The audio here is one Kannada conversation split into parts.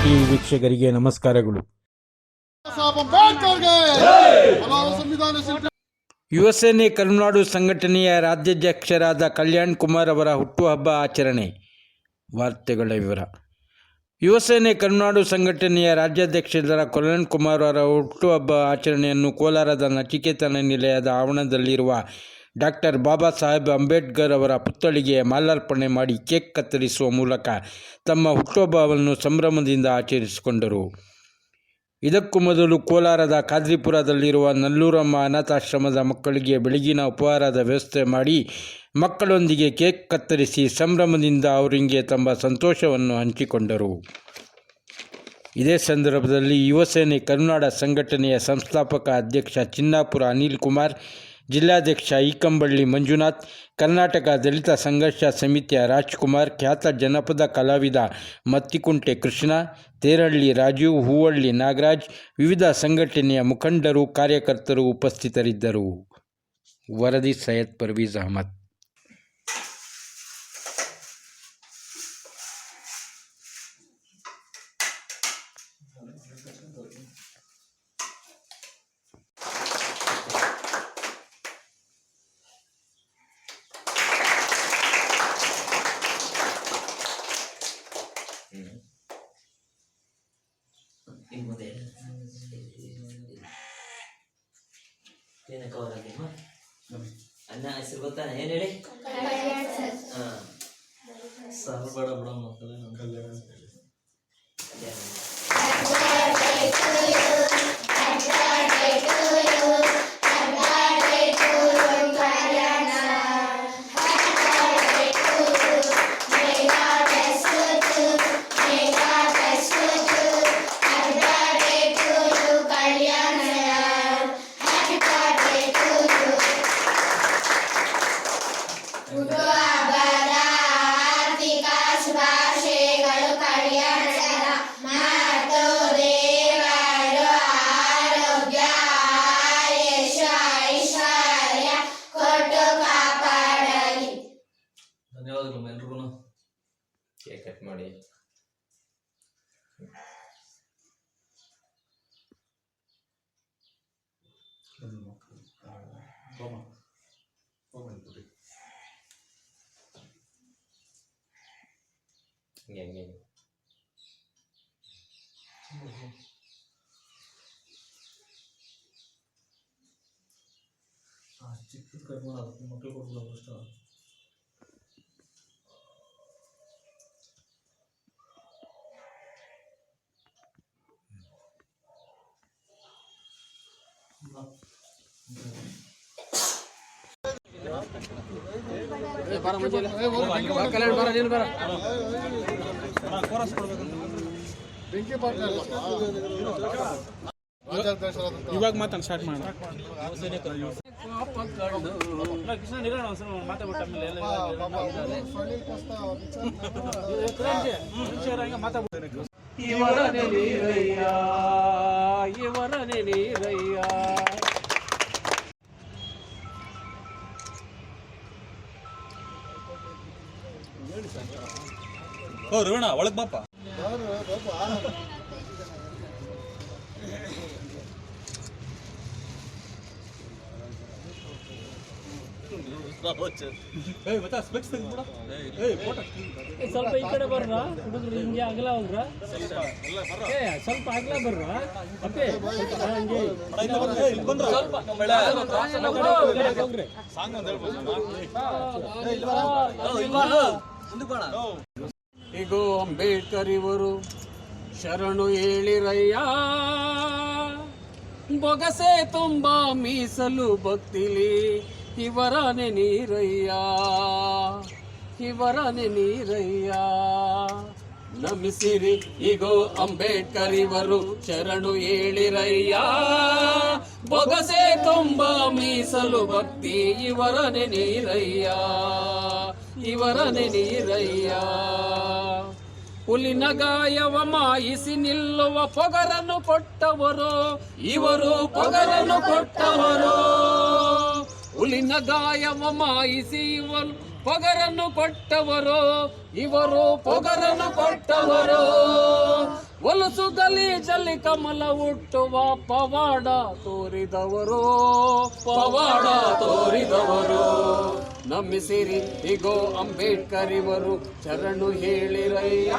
ಟಿವಿ ವೀಕ್ಷಕರಿಗೆ ನಮಸ್ಕಾರಗಳು. ಯುವ ಸೇನೆ ಕರುನಾಡು ಸಂಘಟನೆಯ ರಾಜ್ಯಾಧ್ಯಕ್ಷರಾದ ಕಲ್ಯಾಣ್ ಕುಮಾರ್ ಅವರ ಹುಟ್ಟುಹಬ್ಬ ಆಚರಣೆ. ವಾರ್ತೆಗಳ ವಿವರ. ಯುವ ಸೇನೆ ಕರುನಾಡು ಸಂಘಟನೆಯ ರಾಜ್ಯಾಧ್ಯಕ್ಷರಾದ ಕಲ್ಯಾಣ್ ಕುಮಾರ್ ಅವರ ಹುಟ್ಟುಹಬ್ಬ ಆಚರಣೆಯನ್ನು ಕೋಲಾರದ ನಚಿಕೇತನ ನಿಲಯದ ಆವರಣದಲ್ಲಿರುವ ಡಾಕ್ಟರ್ ಬಾಬಾ ಸಾಹೇಬ್ ಅಂಬೇಡ್ಕರ್ ಅವರ ಪುತ್ಥಳಿಗೆ ಮಾಲಾರ್ಪಣೆ ಮಾಡಿ ಕೇಕ್ ಕತ್ತರಿಸುವ ಮೂಲಕ ತಮ್ಮ ಹುಟ್ಟುಹಬ್ಬವನ್ನು ಸಂಭ್ರಮದಿಂದ ಆಚರಿಸಿಕೊಂಡರು. ಇದಕ್ಕೂ ಮೊದಲು ಕೋಲಾರದ ಖಾದ್ರಿಪುರದಲ್ಲಿರುವ ನಲ್ಲೂರಮ್ಮ ಅನಾಥಾಶ್ರಮದ ಮಕ್ಕಳಿಗೆ ಬೆಳಗಿನ ಉಪಹಾರದ ವ್ಯವಸ್ಥೆ ಮಾಡಿ ಮಕ್ಕಳೊಂದಿಗೆ ಕೇಕ್ ಕತ್ತರಿಸಿ ಸಂಭ್ರಮದಿಂದ ಅವರಿಗೆ ತಮ್ಮ ಸಂತೋಷವನ್ನು ಹಂಚಿಕೊಂಡರು. ಇದೇ ಸಂದರ್ಭದಲ್ಲಿ ಯುವ ಸೇನೆ ಕರುನಾಡ ಸಂಘಟನೆಯ ಸಂಸ್ಥಾಪಕ ಅಧ್ಯಕ್ಷ ಚಿನ್ನಾಪುರ ಅನಿಲ್ ಕುಮಾರ್, ಜಿಲ್ಲಾಧ್ಯಕ್ಷ ಈಕಂಬಳ್ಳಿ ಮಂಜುನಾಥ್, ಕರ್ನಾಟಕ ದಲಿತ ಸಂಘರ್ಷ ಸಮಿತಿಯ ರಾಜ್ಕುಮಾರ್, ಖ್ಯಾತ ಜನಪದ ಕಲಾವಿದ ಮತ್ತಿಕುಂಟೆ ಕೃಷ್ಣ, ತೇರಹಳ್ಳಿ ರಾಜು, ಹೂವಳ್ಳಿ ನಾಗರಾಜ್, ವಿವಿಧ ಸಂಘಟನೆಯ ಮುಖಂಡರು, ಕಾರ್ಯಕರ್ತರು ಉಪಸ್ಥಿತರಿದ್ದರು. ವರದಿ ಸೈಯದ್ ಪರ್ವೀಜ್ ಅಹಮದ್. ಅನ್ನ ಹೆಸರು ಗೊತ್ತಾನೆ ಏನು ಹೇಳಿ? ಸರ್ ಬೇಡ ಬಿಡ ಮಕ್ಕಳೇ. ಧನ್ಯವಾದಗಳು ಎಲ್ರಿಗೂ. ಕೇಕ್ ಕಟ್ ಮಾಡಿ. ಹಂಗೆ ಚಿಕ್ಕ ಕಟ್ ಮಾಡೋದು ಮಕ್ಕಳು ಕೊಡ್ಬೋದು ಅಷ್ಟ. ಇವಾಗ ಮಾತಾಡ ಸ್ಟಾರ್ಟ್ ಮಾಡೋಣ. ಇವರನೆ ನೀರಯ್ಯ, ಇವರನೆ ನೀರಯ್ಯ. ಓ ರೋಣ ಒಳಗ್ ಬಾಪ. ಸ್ವಲ್ಪ ಈ ಕಡೆ ಬರ್ರ ಹುಡುಗರು, ಹಿಂಗೆ ಅಗಲ ಹೋಗ್ರ, ಸ್ವಲ್ಪ ಅಗಲ ಬರ್ರ. ಈಗೋ ಅಂಬೇಡ್ಕರ್ ಇವರು ಶರಣು ಹೇಳಿರಯ್ಯ, ಬೊಗಸೆ ತುಂಬ ಮೀಸಲು ಭಕ್ತಿಲಿ ಇವರನೆ ನೀರಯ್ಯ, ಇವರನೆ ನೀರಯ್ಯ. ನಮಿಸಿರಿ ಈಗೋ ಅಂಬೇಡ್ಕರ್ ಇವರು ಶರಣು ಹೇಳಿರಯ್ಯ, ಬೊಗಸೆ ತುಂಬ ಮೀಸಲು ಭಕ್ತಿ ಇವರನೆ ನೀರಯ್ಯ, ಇವರನೆ ನೀರಯ್ಯ. ಹುಲಿನ ಗಾಯವ ಮಾಯಿಸಿ ನಿಲ್ಲುವ ಪೊಗರನ್ನು ಕೊಟ್ಟವರು ಇವರು, ಪೊಗರನ್ನು ಕೊಟ್ಟವರು. ಹುಲಿನ ಗಾಯವ ಮಾಯಿಸಿ ಇವರು ಪೊಗರನ್ನು ಕೊಟ್ಟವರು, ಇವರು ಪೊಗರನ್ನು ಕೊಟ್ಟವರು. ಹೊಲಸು ಗಲೀಜಲ್ಲಿ ಕಮಲ ಹುಟ್ಟುವ ಪವಾಡ ತೋರಿದವರು, ಪವಾಡ ತೋರಿದವರು. ನಂಬಿಸಿರಿ ಇಗೋ ಅಂಬೇಡ್ಕರ್ ಇವರು ಶರಣು ಹೇಳಿರಯ್ಯ.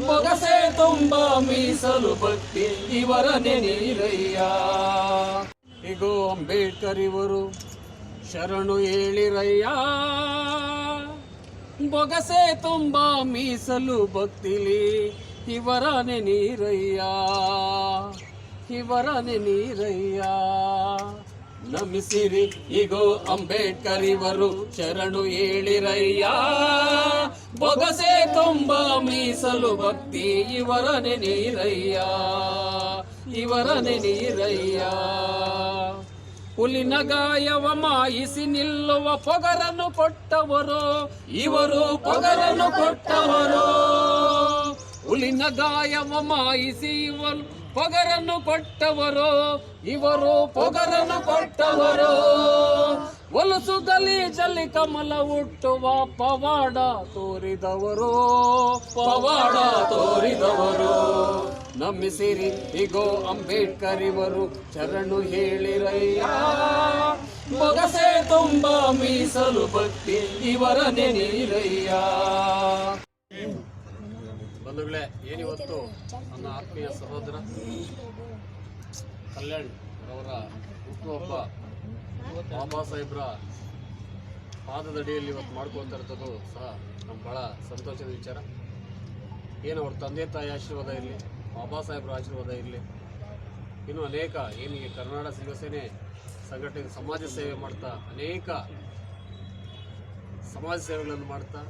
ಮೊಗಸೆ ತುಂಬ ಮೀಸಲು ಭಕ್ತಿ ಇವರ ನೆನೀರಯ್ಯ. ಇಗೋ ಅಂಬೇಡ್ಕರ್ ಇವರು ಶರಣು ಹೇಳಿರಯ್ಯ. ಬೊಗಸೆ ತುಂಬ ಮೀಸಲು ಭಕ್ತಿಲಿ ಇವರ ನೆನೀರಯ್ಯ, ಇವರ ನೆನೀರಯ್ಯ. ನಮಿಸಿರಿ ಇಗೋ ಅಂಬೇಡ್ಕರ್ ಇವರು ಶರಣು ಹೇಳಿರಯ್ಯ. ಬೊಗಸೆ ತುಂಬ ಮೀಸಲು ಭಕ್ತಿ ಇವರ ನೆನೀರಯ್ಯ, ಇವರ ನೆನೀರಯ್ಯ. ಹುಲಿನ ಗಾಯವ ಮಾಯಿಸಿ ನಿಲ್ಲುವ ಪೊಗರನ್ನು ಕೊಟ್ಟವರು, ಇವರು ಪೊಗರನ್ನು ಕೊಟ್ಟವರು. ಹುಲಿನ ಗಾಯವ ಮಾಯಿಸಿ ಇವರು ಪೊಗರನ್ನು ಕೊಟ್ಟವರು, ಇವರು ಪೊಗರನ್ನು ಕೊಟ್ಟವರು. ಹೊಲಸು ಗಲೀಜಲ್ಲಿ ಕಮಲ ಹುಟ್ಟುವ ಪವಾಡ ತೋರಿದವರು, ಪವಾಡ ತೋರಿದವರು. ನಂಬಿಸಿರಿ ಇಗೋ ಅಂಬೇಡ್ಕರ್ ಇವರು ಶರಣು ಹೇಳಿರಯ್ಯ. ಮೊಗಸೆ ತುಂಬ ಮೀಸಲು ಭಕ್ತಿ ಇವರ ನೆನೀರಯ್ಯ. ಬಂಧುಗಳೇ, ಏನಿವತ್ತು ನನ್ನ ಆತ್ಮೀಯ ಸಹೋದರ ಕಲ್ಯಾಣ್ ಅವರ ಹುಟ್ಟುಹಬ್ಬ ಬಾಬಾ ಸಾಹೇಬ್ರ ಪಾದದಡಿಯಲ್ಲಿ ಇವತ್ತು ಮಾಡ್ಕೊಳ್ತಾ ಇರ್ತದ್ದು ಸಹ ನಮ್ಗೆ ಭಾಳ ಸಂತೋಷದ ವಿಚಾರ. ಏನು ಅವ್ರ ತಂದೆ ತಾಯಿ ಆಶೀರ್ವಾದ ಇರಲಿ, ಬಾಬಾ ಸಾಹೇಬ್ರ ಆಶೀರ್ವಾದ ಇರಲಿ. ಇನ್ನು ಅನೇಕ ಏನಿಗೆ ಕರ್ನಾಟಕ ಶಿವಸೇನೆ ಸಂಘಟನೆ ಸಮಾಜ ಸೇವೆ ಮಾಡ್ತಾ ಅನೇಕ ಸಮಾಜ ಸೇವೆಗಳನ್ನು ಮಾಡ್ತಾ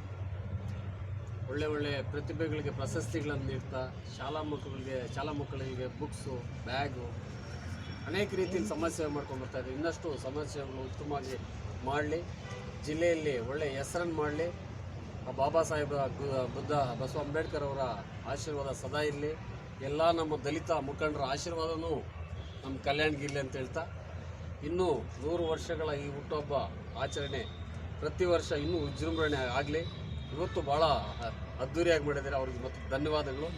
ಒಳ್ಳೆ ಒಳ್ಳೆ ಪ್ರತಿಭೆಗಳಿಗೆ ಪ್ರಶಸ್ತಿಗಳನ್ನು ನೀಡ್ತಾ ಶಾಲಾ ಮಕ್ಕಳಿಗೆ ಬುಕ್ಸು, ಬ್ಯಾಗು, ಅನೇಕ ರೀತಿಯಲ್ಲಿ ಸಮಾಜ ಸೇವೆ ಮಾಡ್ಕೊಂಡು ಬರ್ತಾ ಇದ್ದಾರೆ. ಇನ್ನಷ್ಟು ಸಮಾಜ ಸೇವೆಗಳು ಉತ್ತಮವಾಗಿ ಮಾಡಲಿ, ಜಿಲ್ಲೆಯಲ್ಲಿ ಒಳ್ಳೆಯ ಹೆಸರನ್ನು ಮಾಡಲಿ. ಬಾಬಾ ಸಾಹೇಬ್ರ ಬಸವ ಅಂಬೇಡ್ಕರ್ ಅವರ ಆಶೀರ್ವಾದ ಸದಾ ಇರಲಿ. ಎಲ್ಲ ನಮ್ಮ ದಲಿತ ಮುಖಂಡರ ಆಶೀರ್ವಾದನೂ ನಮ್ಮ ಕಲ್ಯಾಣ್ಗಿರಲಿ ಅಂತ ಹೇಳ್ತಾ, ಇನ್ನೂ 100 ವರ್ಷಗಳ ಈ ಹುಟ್ಟುಹಬ್ಬ ಆಚರಣೆ ಪ್ರತಿ ವರ್ಷ ಇನ್ನೂ ವಿಜೃಂಭಣೆ ಆಗಲಿ. ಇವತ್ತು ಭಾಳ ಅದ್ಧೂರಿಯಾಗಿ ಮಾಡಿದ್ದಾರೆ, ಅವ್ರಿಗೆ ಮತ್ತು ಧನ್ಯವಾದಗಳು.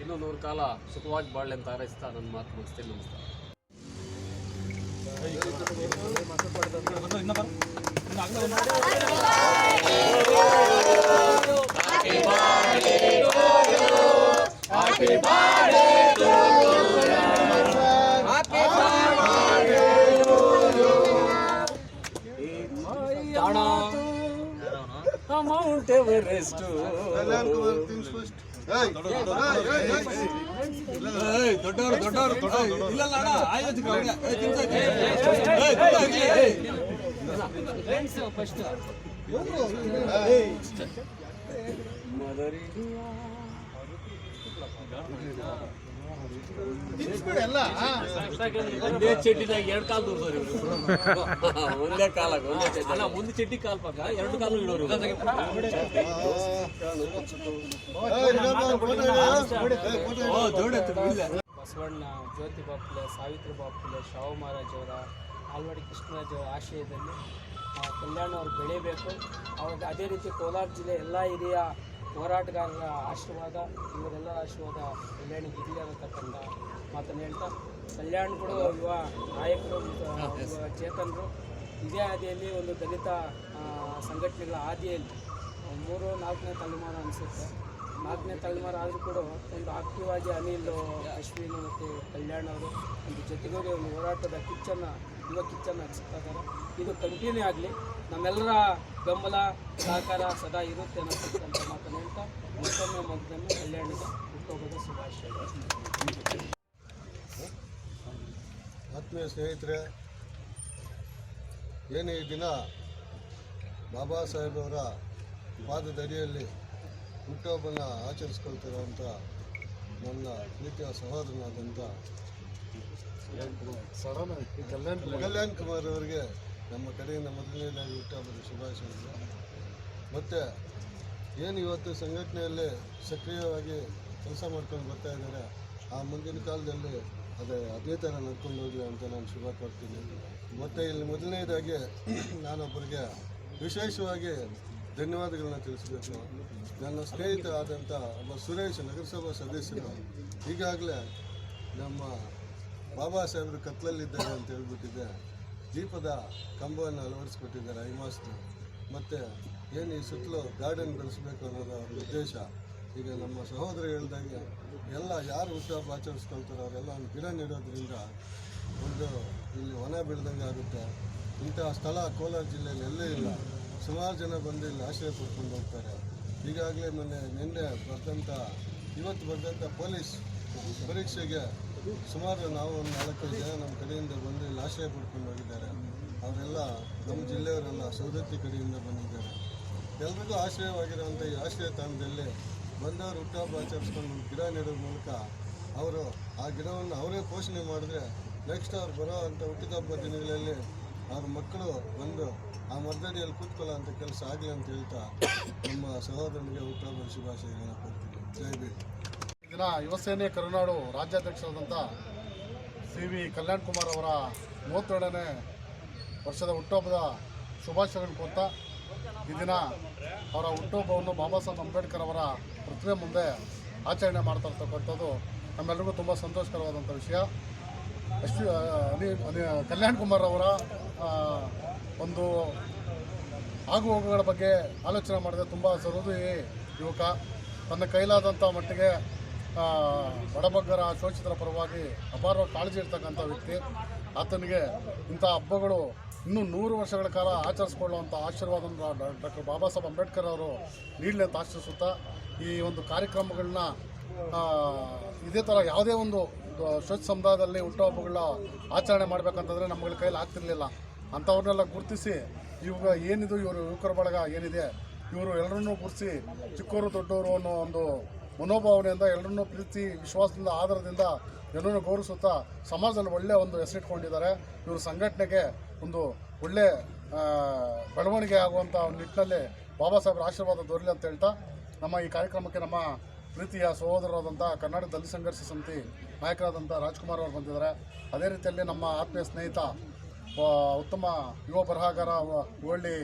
ಇನ್ನೂ 100 ಕಾಲ ಸುಖವಾಗಿ ಬಾಳಲಿ ಅಂತ ಹಾರೈಸ್ತಾ ನನ್ನ ಮಾತು ಮುಗಿಸ್ತೀನಿ. ನಮಸ್ಕಾರ. ಮೌಂಟ್ ಎವರೆಸ್ಟ್ ಒಂದೇ ಚಡ್ಡಿನಾಗ 2 ಕಾಲು ತೋರ್ಸೋರು ಇವರು. ಒಂದೇ ಕಾಲ ಒಂದು ಚಡ್ಡಿ ಕಾಲ್ ಪಕ್ಕ 2 ಕಾಲು ಇಡೋರು. ಬಸವಣ್ಣ, ಜ್ಯೋತಿಬಾ ಫುಲೆ, ಸಾವಿತ್ರಿಬಾ ಫುಲೆ, ಶಾಹು ಮಹಾರಾಜ್ ಅವರ, ಆಲ್ವಾಡಿ ಕೃಷ್ಣರಾಜ್ ಅವರ ಆಶಯದಲ್ಲಿ ಕಲ್ಯಾಣ ಅವರು ಬೆಳೆಯಬೇಕು. ಅವಾಗ ಅದೇ ರೀತಿ ಕೋಲಾರ ಜಿಲ್ಲೆ ಎಲ್ಲ ಹಿರಿಯ ಹೋರಾಟಗಾರರ ಆಶೀರ್ವಾದ, ಇವರೆಲ್ಲರ ಆಶೀರ್ವಾದ ಕಲ್ಯಾಣಿಗೆ ಇರಲಿ ಅನ್ನತಕ್ಕಂಥ ಮಾತನ್ನು ಹೇಳ್ತಾ, ಕಲ್ಯಾಣ್ ಕೂಡ ಯುವ ನಾಯಕರು, ಚೇತನರು ಇದೇ ಹಾದಿಯಲ್ಲಿ ಒಂದು ದಲಿತ ಸಂಘಟನೆಗಳ ಹಾದಿಯಲ್ಲಿ 3-4ನೇ ತಲೆಮಾರು ಅನಿಸುತ್ತೆ. 4ನೇ ತಲೆಮಾರು ಆದರೂ ಕೂಡ ಒಂದು ಆಕ್ಟಿವ್ ಆಗಿ ಅನಿಲ್, ಅಶ್ವಿನ್ ಮತ್ತು ಕಲ್ಯಾಣ್ ಅವರು ಒಂದು ಜೊತೆಗೂಡಿ ಒಂದು ಹೋರಾಟದ ಯುವ ಕಿಚ್ಚನ್ನು ಹಚ್ತಾ ಇದ್ದಾರೆ. ಇದು ಕಂಟಿನ್ಯೂ ಆಗಲಿ, ನಮ್ಮೆಲ್ಲರ ಬೆಂಬಲ ಸಹಕಾರ ಸದಾ ಇರುತ್ತೆ ಅನ್ನತಕ್ಕಂಥ ಮಾತನ್ನು ಹೇಳ್ತಾ ಮತ್ತೊಮ್ಮೆ ಕಲ್ಯಾಣಿಗೆ ಹುಟ್ಟುಹಬ್ಬದ ಶುಭಾಶಯಗಳು. ಆತ್ಮೀಯ ಸ್ನೇಹಿತರೆ, ಏನು ಈ ದಿನ ಬಾಬಾ ಸಾಹೇಬ್ ಅವರ ಪಾದದಡಿಯಲ್ಲಿ ಹುಟ್ಟುಹಬ್ಬನ ಆಚರಿಸ್ಕೊಳ್ತಿರೋಂಥ ನನ್ನ ಪ್ರೀತಿಯ ಸಹೋದರನಾದಂಥ ಕಲ್ಯಾಣ್ ಕುಮಾರ್ ಅವರಿಗೆ ನಮ್ಮ ಕಡೆಯಿಂದ ಮೊದಲನೇದಾಗಿ ಹುಟ್ಟುಹಬ್ಬದ ಶುಭಾಶಯಗಳು. ಮತ್ತು ಏನು ಇವತ್ತು ಸಂಘಟನೆಯಲ್ಲಿ ಸಕ್ರಿಯವಾಗಿ ಕೆಲಸ ಮಾಡ್ಕೊಂಡು ಬರ್ತಾ ಇದ್ದಾರೆ, ಆ ಮುಂದಿನ ಕಾಲದಲ್ಲಿ ಅದೇ ಥರ ನಡ್ಕೊಂಡು ಹೋಗಿ ಅಂತ ನಾನು ಶುಭ ಕೋರ್ತೀನಿ. ಮತ್ತು ಇಲ್ಲಿ ಮೊದಲನೇದಾಗಿ ನಾನೊಬ್ಬರಿಗೆ ವಿಶೇಷವಾಗಿ ಧನ್ಯವಾದಗಳನ್ನ ತಿಳಿಸಬೇಕು. ನನ್ನ ಸ್ನೇಹಿತ ಆದಂಥ ಒಬ್ಬ ಸುರೇಶ್ ನಗರಸಭಾ ಸದಸ್ಯರು ಈಗಾಗಲೇ ನಮ್ಮ ಬಾಬಾ ಸಾಹೇಬರು ಕತ್ಲಲ್ಲಿದ್ದಾರೆ ಅಂತ ಹೇಳ್ಬಿಟ್ಟಿದೆ ದೀಪದ ಕಂಬವನ್ನು ಅಳವಡಿಸ್ಕೊಟ್ಟಿದ್ದಾರೆ ಐಮಾಸ್ನ. ಮತ್ತು ಏನು ಈ ಸುತ್ತಲೂ ಗಾರ್ಡನ್ ಬೆಳೆಸಬೇಕು ಅನ್ನೋದು ಅವ್ರ ಉದ್ದೇಶ. ಈಗ ನಮ್ಮ ಸಹೋದರ ಹೇಳಿದಾಗೆ ಎಲ್ಲ ಯಾರು ಹುಟ್ಟುಹಬ್ಬ ಆಚರಿಸ್ಕೊಳ್ತಾರೋ ಅವರೆಲ್ಲ ಒಂದು ಗಿಡ ನೆಡೋದ್ರಿಂದ ಒಂದು ಇಲ್ಲಿ ವನ ಬೆಳೆದಂಗೆ ಆಗುತ್ತೆ. ಇಂತಹ ಸ್ಥಳ ಕೋಲಾರ ಜಿಲ್ಲೆಯಲ್ಲಿ ಎಲ್ಲೇ ಇಲ್ಲ. ಸುಮಾರು ಜನ ಬಂದು ಇಲ್ಲಿ ಆಶ್ರಯ ಪಡ್ಕೊಂಡು ಹೋಗ್ತಾರೆ. ಈಗಾಗಲೇ ನಿನ್ನೆ ಇವತ್ತು ಬರೆದಂಥ ಪೊಲೀಸ್ ಪರೀಕ್ಷೆಗೆ ಸುಮಾರು ನಾವು ಒಂದು 4-5 ಜನ ನಮ್ಮ ಕಡೆಯಿಂದ ಬಂದು ಇಲ್ಲಿ ಆಶ್ರಯ ಪಡ್ಕೊಂಡು ಹೋಗಿದ್ದಾರೆ. ಅವರೆಲ್ಲ ನಮ್ಮ ಜಿಲ್ಲೆಯವರೆಲ್ಲ ಸವದತ್ತಿ ಕಡೆಯಿಂದ ಬಂದಿದ್ದಾರೆ. ಎಲ್ರಿಗೂ ಆಶ್ರಯವಾಗಿರುವಂಥ ಈ ಆಶ್ರಯ ತಾಣದಲ್ಲಿ ಬಂದವರು ಹುಟ್ಟುಹಬ್ಬ ಆಚರಿಸ್ಕೊಂಡು ಗಿಡ ನೆಡೋದ್ರ ಮೂಲಕ ಅವರು ಆ ಗಿಡವನ್ನು ಅವರೇ ಪೋಷಣೆ ಮಾಡಿದ್ರೆ ನೆಕ್ಸ್ಟ್ ಅವ್ರು ಬರೋ ಅಂಥ ಹುಟ್ಟಿದಬ್ಬ ದಿನಗಳಲ್ಲಿ ಅವ್ರ ಮಕ್ಕಳು ಬಂದು ಆ ಮರ್ದಡಿಯಲ್ಲಿ ಕೂತ್ಕೊಳ್ಳೋ ಅಂಥ ಕೆಲಸ ಆಗಲಿ ಅಂತ ಹೇಳ್ತಾ ನಮ್ಮ ಸಹೋದರನಿಗೆ ಹುಟ್ಟುಹಬ್ಬದ ಶುಭಾಶಯಗಳನ್ನ ಕೊಡ್ತೀನಿ. ಜೈ ಭೀಮ್. ದಿನ ಯುವಸೇನೆ ಕರುನಾಡು ರಾಜ್ಯಾಧ್ಯಕ್ಷರಾದಂಥ CV ಕಲ್ಯಾಣ್ ಕುಮಾರ್ ಅವರ 32ನೇ ವರ್ಷದ ಹುಟ್ಟುಹಬ್ಬದ ಶುಭಾಶಯಗಳನ್ನು ಕೊಡ್ತಾ ಈ ದಿನ ಅವರ ಹುಟ್ಟುಹಬ್ಬವನ್ನು ಬಾಬಾ ಸಾಹೇಬ್ ಅಂಬೇಡ್ಕರ್ ಅವರ ಪ್ರತಿಮೆ ಮುಂದೆ ಆಚರಣೆ ಮಾಡ್ತಾ ಇರ್ತಕ್ಕಂಥದ್ದು ನಮ್ಮೆಲ್ಲರಿಗೂ ತುಂಬ ಸಂತೋಷಕರವಾದಂಥ ವಿಷಯ. ಕಲ್ಯಾಣ್ ಕುಮಾರ್ ಅವರ ಒಂದು ಆಗುಹೋಗುಗಳ ಬಗ್ಗೆ ಆಲೋಚನೆ ಮಾಡಿದ್ರೆ ತುಂಬ ಸಹೃದಯಿ ಯುವಕ. ತನ್ನ ಕೈಲಾದಂಥ ಮಟ್ಟಿಗೆ ಬಡಬಗ್ಗರ ಶೋಷಿತರ ಪರವಾಗಿ ಅಪಾರವಾಗಿ ಕಾಳಜಿ ಇರ್ತಕ್ಕಂಥ ವ್ಯಕ್ತಿ. ಆತನಿಗೆ ಇಂಥ ಹಬ್ಬಗಳು ಇನ್ನೂ 100 ವರ್ಷಗಳ ಕಾಲ ಆಚರಿಸ್ಕೊಳ್ಳುವಂಥ ಆಶೀರ್ವಾದವನ್ನು ಡಾಕ್ಟರ್ ಬಾಬಾ ಸಾಹೇಬ್ ಅಂಬೇಡ್ಕರ್ ಅವರು ನೀಡಲಿ ಅಂತ ಆಶಿಸುತ್ತಾ ಈ ಒಂದು ಕಾರ್ಯಕ್ರಮಗಳನ್ನ ಇದೇ ಥರ ಯಾವುದೇ ಒಂದು ಶೋಷಿತ ಸಮುದಾಯದಲ್ಲಿ ಹುಟ್ಟುಹಬ್ಬಗಳನ್ನ ಆಚರಣೆ ಮಾಡಬೇಕಂತಂದರೆ ನಮ್ಮಗಳ ಕೈಲಿ ಆಗ್ತಿರ್ಲಿಲ್ಲ. ಅಂಥವ್ರನ್ನೆಲ್ಲ ಗುರುತಿಸಿ ಇವಾಗ ಏನಿದು ಇವರು ಯುವಕರ ಬಳಗ ಏನಿದೆ ಇವರು ಎಲ್ಲರನ್ನೂ ಗುರುತಿಸಿ ಚಿಕ್ಕವರು ದೊಡ್ಡವರು ಅನ್ನೋ ಒಂದು ಮನೋಭಾವನೆಯಿಂದ ಎಲ್ಲರನ್ನೂ ಪ್ರೀತಿ ವಿಶ್ವಾಸದಿಂದ ಆಧಾರದಿಂದ ಎಲ್ಲರನ್ನೂ ಗೌರವಿಸುತ್ತಾ ಸಮಾಜದಲ್ಲಿ ಒಳ್ಳೆಯ ಒಂದು ಹೆಸರಿಟ್ಕೊಂಡಿದ್ದಾರೆ. ಇವರು ಸಂಘಟನೆಗೆ ಒಂದು ಒಳ್ಳೆ ಬೆಳವಣಿಗೆ ಆಗುವಂಥ ನಿಟ್ಟಿನಲ್ಲಿ ಬಾಬಾ ಸಾಹೇಬರ ಆಶೀರ್ವಾದ ದೊರಲಿ ಅಂತ ಹೇಳ್ತಾ ನಮ್ಮ ಈ ಕಾರ್ಯಕ್ರಮಕ್ಕೆ ನಮ್ಮ ಪ್ರೀತಿಯ ಸಹೋದರರಾದಂಥ ಕರ್ನಾಟಕ ದಲಿತ ಸಂಘರ್ಷ ಸಮಿತಿ ನಾಯಕರಾದಂಥ ರಾಜ್ಕುಮಾರ್ ಅವರು ಬಂದಿದ್ದಾರೆ. ಅದೇ ರೀತಿಯಲ್ಲಿ ನಮ್ಮ ಆತ್ಮೀಯ ಸ್ನೇಹಿತ ಉತ್ತಮ ಯುವ ಬರಹಗಾರ ಹೋಳ್ಳಿ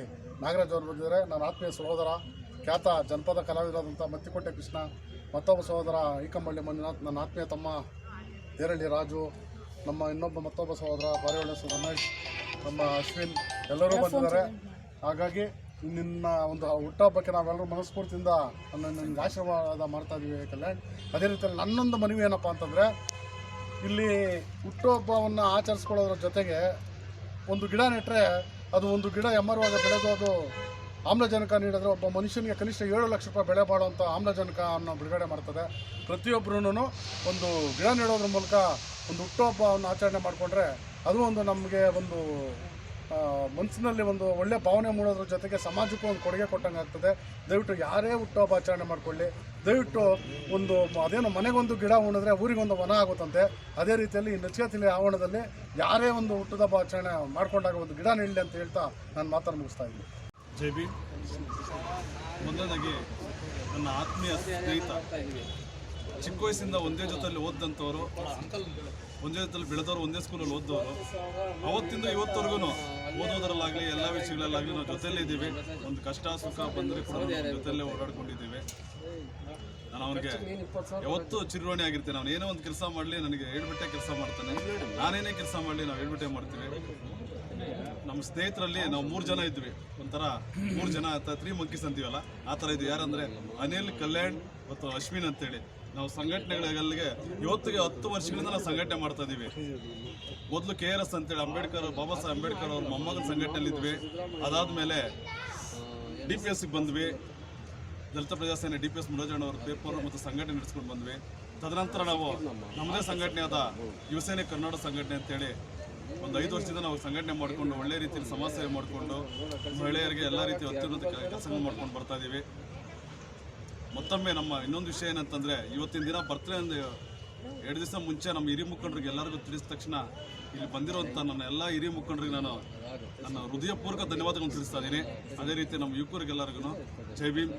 ನಾಗರಾಜ್ ಅವರು ಬಂದಿದ್ದಾರೆ. ನನ್ನ ಆತ್ಮೀಯ ಸಹೋದರ ಖ್ಯಾತ ಜನಪದ ಕಲಾವಿದರಾದಂಥ ಮತ್ತಿಕೋಟೆ ಕೃಷ್ಣ, ಮತ್ತೊಬ್ಬ ಸಹೋದರ ಈಕಂಬಳ್ಳಿ ಮಂಜುನಾಥ್, ನನ್ನ ಆತ್ಮೀಯ ತಮ್ಮ ದೇರಳ್ಳಿ ರಾಜು, ನಮ್ಮ ಮತ್ತೊಬ್ಬ ಸಹೋದರ ಪಾರಿವಾಳ ರಮೇಶ್, ನಮ್ಮ ಅಶ್ವಿನ್ ಎಲ್ಲರೂ ಬಂದಿದ್ದಾರೆ. ಹಾಗಾಗಿ ನಿನ್ನ ಒಂದು ಹುಟ್ಟುಹಬ್ಬಕ್ಕೆ ನಾವೆಲ್ಲರೂ ಮನಸ್ಫೂರ್ತಿಯಿಂದ ನಿಮ್ಗೆ ಆಶೀರ್ವಾದ ಮಾಡ್ತಾ ಇದ್ದೀವಿ ಕಲ್ಯಾಣ್. ಅದೇ ರೀತಿಯಲ್ಲಿ ನನ್ನೊಂದು ಮನವಿ ಏನಪ್ಪ ಅಂತಂದರೆ ಇಲ್ಲಿ ಹುಟ್ಟುಹಬ್ಬವನ್ನು ಆಚರಿಸ್ಕೊಳ್ಳೋದ್ರ ಜೊತೆಗೆ ಒಂದು ಗಿಡ ನೆಟ್ಟರೆ ಅದು ಒಂದು ಗಿಡ ಎಮ್ಮರವಾಗಿ ಬೆಳೆದು ಅದು ಆಮ್ಲಜನಕ ನೀಡಿದ್ರೆ ಒಬ್ಬ ಮನುಷ್ಯನಿಗೆ ಕನಿಷ್ಠ 7 ಲಕ್ಷ ರೂಪಾಯಿ ಬೆಲೆ ಬಾಳುವಂಥ ಆಮ್ಲಜನಕವನ್ನು ಬಿಡುಗಡೆ ಮಾಡ್ತದೆ. ಪ್ರತಿಯೊಬ್ಬರೂ ಒಂದು ಗಿಡ ನೆಡೋದ್ರ ಮೂಲಕ ಒಂದು ಹುಟ್ಟುಹಬ್ಬವನ್ನು ಆಚರಣೆ ಮಾಡಿಕೊಂಡ್ರೆ ಅದು ಒಂದು ನಮಗೆ ಒಂದು ಮನಸ್ಸಿನಲ್ಲಿ ಒಂದು ಒಳ್ಳೆಯ ಭಾವನೆ ಮೂಡೋದ್ರ ಜೊತೆಗೆ ಸಮಾಜಕ್ಕೂ ಒಂದು ಕೊಡುಗೆ ಕೊಟ್ಟಂಗೆ ಆಗ್ತದೆ. ದಯವಿಟ್ಟು ಯಾರೇ ಹುಟ್ಟುಹಬ್ಬ ಆಚರಣೆ ಮಾಡಿಕೊಳ್ಳಿ, ದಯವಿಟ್ಟು ಒಂದು ಅದೇನೋ ಮನೆಗೊಂದು ಗಿಡ ಉಣಿದ್ರೆ ಊರಿಗೊಂದು ವನ ಆಗುತ್ತಂತೆ. ಅದೇ ರೀತಿಯಲ್ಲಿ ಈ ನಚಿಕೇತನ ಆವರಣದಲ್ಲಿ ಯಾರೇ ಒಂದು ಹುಟ್ಟುಹಬ್ಬ ಆಚರಣೆ ಮಾಡಿಕೊಂಡಾಗ ಒಂದು ಗಿಡ ನೆಡಲಿ ಅಂತ ಹೇಳ್ತಾ ನಾನು ಮಾತನ್ನು ಮುಗಿಸ್ತಾ ಇದ್ದೀನಿ. ಜೈ ಭೀಮ್. ಮೊದಲನೇದಾಗಿ ನನ್ನ ಆತ್ಮೀಯ ಸ್ನೇಹಿತ, ಚಿಕ್ಕ ವಯಸ್ಸಿಂದ ಒಂದೇ ಜೊತೆಯಲ್ಲಿ ಓದಿದಂಥವ್ರು, ಒಂದೇ ಜೊತೆಲಿ ಬೆಳೆದವರು, ಒಂದೇ ಸ್ಕೂಲಲ್ಲಿ ಓದ್ದವರು, ಅವತ್ತಿಂದ ಇವತ್ತವರೆಗೂ ಓದೋದ್ರಲ್ಲಾಗಲಿ ಎಲ್ಲ ವಿಷಯಗಳಲ್ಲಾಗಲಿ ನಾವು ಜೊತೆಯಲ್ಲೇ ಇದ್ದೀವಿ. ಒಂದು ಕಷ್ಟ ಸುಖ ಬಂದರೆ ಕೂಡ ಜೊತೆಯಲ್ಲೇ ಓಡಾಡ್ಕೊಂಡಿದ್ದೀವಿ. ನಾನು ಅವನಿಗೆ ಯಾವತ್ತೂ ಚಿರುವಣಿ ಆಗಿರ್ತೇನೆ. ಅವನು ಏನೋ ಒಂದು ಕೆಲಸ ಮಾಡಲಿ ನನಗೆ ಹೇಳ್ಬಿಟ್ಟೆ ಕೆಲಸ ಮಾಡ್ತಾನೆ, ನಾನೇನೇ ಕೆಲಸ ಮಾಡಲಿ ನಾವು ಹೇಳ್ಬಿಟ್ಟೆ ಮಾಡ್ತೀವಿ. ನಮ್ಮ ಸ್ನೇಹಿತರಲ್ಲಿ ನಾವು 3 ಜನ ಇದ್ವಿ, ಒಂಥರ 3 ಜನ 3 ಮಂಕೀಸ್ ಅಂತೀವಲ್ಲ ಆ ಥರ ಇದ್ವಿ. ಯಾರಂದರೆ ಅನಿಲ್, ಕಲ್ಯಾಣ್ ಮತ್ತು ಅಶ್ವಿನ್ ಅಂತೇಳಿ. ನಾವು ಸಂಘಟನೆಗಳಿಗೆ ಇವತ್ತಿಗೆ 10 ವರ್ಷಗಳಿಂದ ನಾವು ಸಂಘಟನೆ ಮಾಡ್ತಾ ಇದ್ದೀವಿ. ಮೊದಲು KRS ಅಂತೇಳಿ ಅಂಬೇಡ್ಕರ್, ಬಾಬಾ ಸಾಹೇಬ್ ಅಂಬೇಡ್ಕರ್ ಅವ್ರ ಮೊಮ್ಮಗನ ಸಂಘಟನೆಯಲ್ಲಿದ್ವಿ. ಅದಾದಮೇಲೆ DPSಗೆ ಬಂದ್ವಿ. ದಲಿತ ಪ್ರಜಾಸೇನೆ DPS ಮುರಜಣ್ಣ ಅವ್ರ ಪೇಪರ್ ಮತ್ತು ಸಂಘಟನೆ ನಡೆಸ್ಕೊಂಡು ಬಂದ್ವಿ. ತದನಂತರ ನಾವು ನಮ್ಮದೇ ಸಂಘಟನೆಯಾದ ಯುವಸೇನೆ ಕರ್ನಾಟಕ ಸಂಘಟನೆ ಅಂತೇಳಿ ಒಂದು 5 ವರ್ಷದಿಂದ ನಾವು ಸಂಘಟನೆ ಮಾಡಿಕೊಂಡು ಒಳ್ಳೆ ರೀತಿಯಲ್ಲಿ ಸಮಾಜ ಸೇವೆ ಮಾಡಿಕೊಂಡು ಮಹಿಳೆಯರಿಗೆ ಎಲ್ಲ ರೀತಿಯ ಅತ್ಯುನ್ನತ ಕೆಲಸಗಳು ಮಾಡ್ಕೊಂಡು ಬರ್ತಾ ಇದ್ದೀವಿ. ಮತ್ತೊಮ್ಮೆ ನಮ್ಮ ಇನ್ನೊಂದು ವಿಷಯ ಏನಂತಂದರೆ, ಇವತ್ತಿನ ದಿನ ಬರ್ತಡೇ ಒಂದು 2 ದಿವಸ ಮುಂಚೆ ನಮ್ಮ ಹಿರಿಯ ಮುಖಂಡರಿಗೆ ಎಲ್ಲರಿಗೂ ತಿಳಿಸಿದ ತಕ್ಷಣ ಇಲ್ಲಿ ಬಂದಿರುವಂಥ ನನ್ನ ಎಲ್ಲ ಹಿರಿಯ ಮುಖಂಡರಿಗೆ ನಾನು ನನ್ನ ಹೃದಯಪೂರ್ವಕ ಧನ್ಯವಾದಗಳನ್ನು ತಿಳಿಸ್ತಾ ಇದ್ದೀನಿ. ಅದೇ ರೀತಿ ನಮ್ಮ ಯುವಕರಿಗೆಲ್ಲರಿಗೂ ಜೈ ಭೀಮ್,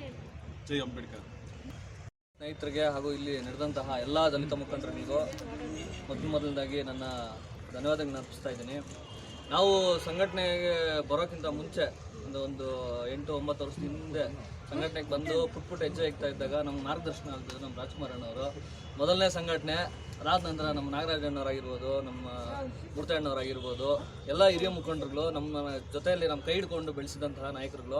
ಜೈ ಅಂಬೇಡ್ಕರ್. ಸ್ನೇಹಿತರಿಗೆ ಹಾಗೂ ಇಲ್ಲಿ ನಡೆದಂತಹ ಎಲ್ಲ ದಲಿತ ಮುಖಂಡರಿಗೂ ಮೊದಲನೇದಾಗಿ ನನ್ನ ಧನ್ಯವಾದಗಳನ್ನ ಅರ್ಪಿಸ್ತಾ ಇದ್ದೀನಿ. ನಾವು ಸಂಘಟನೆಗೆ ಬರೋಕ್ಕಿಂತ ಮುಂಚೆ ಒಂದು 8-9 ವರ್ಷದ ಹಿಂದೆ ಸಂಘಟನೆಗೆ ಬಂದು ಪುಟ್ ಹೆಜ್ಜೆ ಇಕ್ತಾ ಇದ್ದಾಗ ನಮ್ಮ ಮಾರ್ಗದರ್ಶನ ಆಗ್ತದೆ ನಮ್ಮ ರಾಜ್ಕುಮಾರ್ ಅಣ್ಣವರು. ಮೊದಲನೇ ಸಂಘಟನೆ ಅದಾದ ನಂತರ ನಮ್ಮ ನಾಗರಾಜ್ ಅಣ್ಣವರಾಗಿರ್ಬೋದು, ನಮ್ಮ ಮೂರ್ತಿ ಅಣ್ಣವರಾಗಿರ್ಬೋದು, ಎಲ್ಲ ಹಿರಿಯ ಮುಖಂಡರುಗಳು ನಮ್ಮ ಜೊತೆಯಲ್ಲಿ ನಮ್ಮ ಕೈ ಹಿಡ್ಕೊಂಡು ಬೆಳೆಸಿದಂತಹ ನಾಯಕರುಗಳು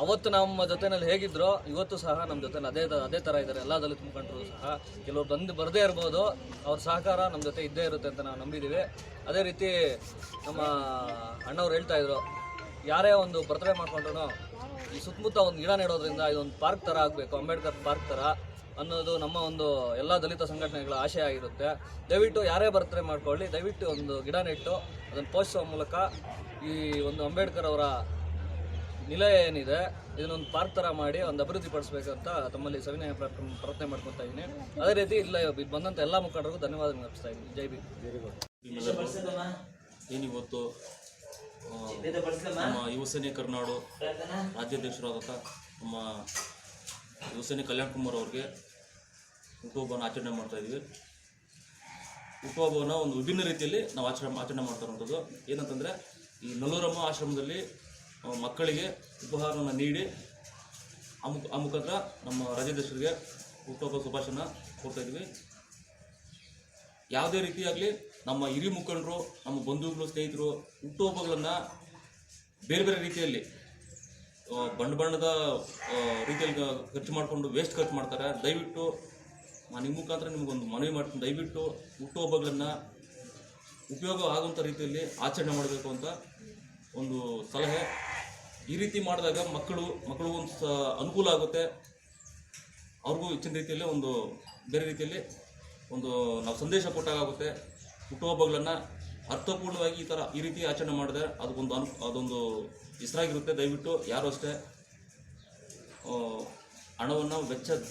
ಅವತ್ತು ನಮ್ಮ ಜೊತೆಯಲ್ಲಿ ಹೇಗಿದ್ರೋ ಇವತ್ತು ಸಹ ನಮ್ಮ ಜೊತೆಲಿ ಅದೇ ಥರ ಇದ್ದಾರೆ. ಎಲ್ಲ ದಲಿತ ಮುಖಂಡರು ಸಹ ಕೆಲವರು ಬರದೇ ಇರ್ಬೋದು, ಅವ್ರ ಸಹಕಾರ ನಮ್ಮ ಜೊತೆ ಇದ್ದೇ ಇರುತ್ತೆ ಅಂತ ನಾವು ನಂಬಿದ್ದೀವಿ. ಅದೇ ರೀತಿ ನಮ್ಮ ಅಣ್ಣವ್ರು ಹೇಳ್ತಾ ಇದ್ರು, ಯಾರೇ ಒಂದು ಬರ್ತಡೇ ಮಾಡ್ಕೊಂಡ್ರು ಈ ಸುತ್ತಮುತ್ತ ಒಂದು ಗಿಡ ನೆಡೋದ್ರಿಂದ ಇದೊಂದು ಪಾರ್ಕ್ ಥರ ಆಗಬೇಕು, ಅಂಬೇಡ್ಕರ್ ಪಾರ್ಕ್ ಥರ ಅನ್ನೋದು ನಮ್ಮ ಒಂದು ಎಲ್ಲ ದಲಿತ ಸಂಘಟನೆಗಳ ಆಶಯ ಆಗಿರುತ್ತೆ. ದಯವಿಟ್ಟು ಯಾರೇ ಬರ್ತಡೇ ಮಾಡ್ಕೊಳ್ಳಿ, ದಯವಿಟ್ಟು ಒಂದು ಗಿಡ ನೆಟ್ಟು ಅದನ್ನು ಪೋಷಿಸುವ ಮೂಲಕ ಈ ಒಂದು ಅಂಬೇಡ್ಕರ್ ಅವರ ನಿಲಯ ಏನಿದೆ ಇದನ್ನೊಂದು ಪಾರ್ಕ್ ಥರ ಮಾಡಿ ಒಂದು ಅಭಿವೃದ್ಧಿ ಪಡಿಸ್ಬೇಕಂತ ತಮ್ಮಲ್ಲಿ ಸವಿನಯ ಪ್ರಾರ್ಥನೆ ಮಾಡ್ಕೊತಾ ಇದ್ದೀನಿ. ಅದೇ ರೀತಿ ಇಲ್ಲ ಬಂದಂಥ ಎಲ್ಲ ಮುಖಂಡರಿಗೂ ಧನ್ಯವಾದಗಳು ಅರ್ಪಿಸ್ತಾ ಇದ್ದೀನಿ. ಜೈ ಬಿ. ಏನಿವತ್ತು ನಮ್ಮ ಯುವಸೇನೆ ಕರ್ನಾಡು ರಾಜ್ಯಾಧ್ಯಕ್ಷರಾದಂಥ ನಮ್ಮ ಯುವಸೇನೆ ಕಲ್ಯಾಣ್ ಕುಮಾರ್ ಅವ್ರಿಗೆ ಹುಟ್ಟುಹಬ್ಬವನ್ನು ಆಚರಣೆ ಮಾಡ್ತಾಯಿದ್ವಿ. ಹುಟ್ಟುಹಬ್ಬವನ್ನು ಒಂದು ವಿಭಿನ್ನ ರೀತಿಯಲ್ಲಿ ನಾವು ಆಚರಣೆ ಮಾಡ್ತಾ ಇರುವಂಥದ್ದು ಏನಂತಂದರೆ, ಈ ನಲ್ಲೂರಮ್ಮ ಆಶ್ರಮದಲ್ಲಿ ಮಕ್ಕಳಿಗೆ ಉಪಹಾರವನ್ನು ನೀಡಿ ಆ ಮುಖಾಂತರ ನಮ್ಮ ರಾಜ್ಯಾಧ್ಯಕ್ಷರಿಗೆ ಹುಟ್ಟುಹಬ್ಬ ಶುಭಾಶಯನ ಕೊಡ್ತಾಯಿದ್ವಿ. ಯಾವುದೇ ರೀತಿಯಾಗಲಿ ನಮ್ಮ ಹಿರಿಯ ಮುಖಂಡರು, ನಮ್ಮ ಬಂಧುಗಳು, ಸ್ನೇಹಿತರು ಹುಟ್ಟುಹಬ್ಬಗಳನ್ನು ಬೇರೆ ಬೇರೆ ರೀತಿಯಲ್ಲಿ ಬಣ್ಣದ ರೀತಿಯಲ್ಲಿ ಖರ್ಚು ಮಾಡಿಕೊಂಡು ವೇಸ್ಟ್ ಖರ್ಚು ಮಾಡ್ತಾರೆ. ದಯವಿಟ್ಟು ನಾನು ನಿಮ್ಮ ಮುಖಾಂತರ ನಿಮಗೊಂದು ಮನವಿ ಮಾಡ್ತೀನಿ, ದಯವಿಟ್ಟು ಹುಟ್ಟುಹಬ್ಬಗಳನ್ನು ಉಪಯೋಗ ಆಗುವಂಥ ರೀತಿಯಲ್ಲಿ ಆಚರಣೆ ಮಾಡಬೇಕು ಅಂತ ಒಂದು ಸಲಹೆ. ಈ ರೀತಿ ಮಾಡಿದಾಗ ಮಕ್ಕಳು ಒಂದು ಅನುಕೂಲ ಆಗುತ್ತೆ, ಅವ್ರಿಗೂ ಹೆಚ್ಚಿನ ರೀತಿಯಲ್ಲಿ ಒಂದು ಬೇರೆ ರೀತಿಯಲ್ಲಿ ಒಂದು ನಾವು ಸಂದೇಶ ಕೊಟ್ಟಾಗುತ್ತೆ. ಹುಟ್ಟುಹಬ್ಬಗಳನ್ನು ಅರ್ಥಪೂರ್ಣವಾಗಿ ಈ ರೀತಿ ಆಚರಣೆ ಮಾಡಿದ್ರೆ ಅದೊಂದು ಹೆಸರಾಗಿರುತ್ತೆ. ದಯವಿಟ್ಟು ಯಾರು ಅಷ್ಟೇ ಹಣವನ್ನು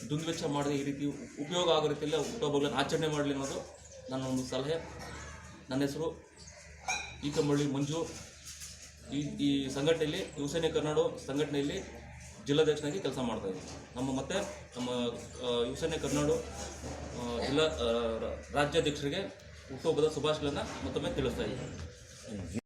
ದುಂದು ವೆಚ್ಚ ಮಾಡದೆ ಈ ರೀತಿ ಉಪಯೋಗ ಆಗೋ ರೀತಿಯಲ್ಲಿ ಹುಟ್ಟುಹಬ್ಬಗಳನ್ನು ಆಚರಣೆ ಮಾಡಲಿ ಅನ್ನೋದು ನನ್ನ ಒಂದು ಸಲಹೆ. ನನ್ನ ಹೆಸರು ಈಕಂಬಳ್ಳಿ ಮಂಜು. ಈ ಸಂಘಟನೆಯಲ್ಲಿ ಯುವಸೇನೆ ಕರ್ನಾಡು ಸಂಘಟನೆಯಲ್ಲಿ ಜಿಲ್ಲಾಧ್ಯಕ್ಷನಾಗಿ ಕೆಲಸ ಮಾಡ್ತಾಯಿದ್ದೀನಿ. ನಮ್ಮ ಯುವಸೇನೆ ಕರ್ನಾಡು ಜಿಲ್ಲಾ ರಾಜ್ಯಾಧ್ಯಕ್ಷರಿಗೆ ಹುಟ್ಟುಹಬ್ಬದ ಶುಭಾಶಯಗಳನ್ನು ಮತ್ತೊಮ್ಮೆ ತಿಳಿಸ್ತಾ ಇದ್ದೀನಿ.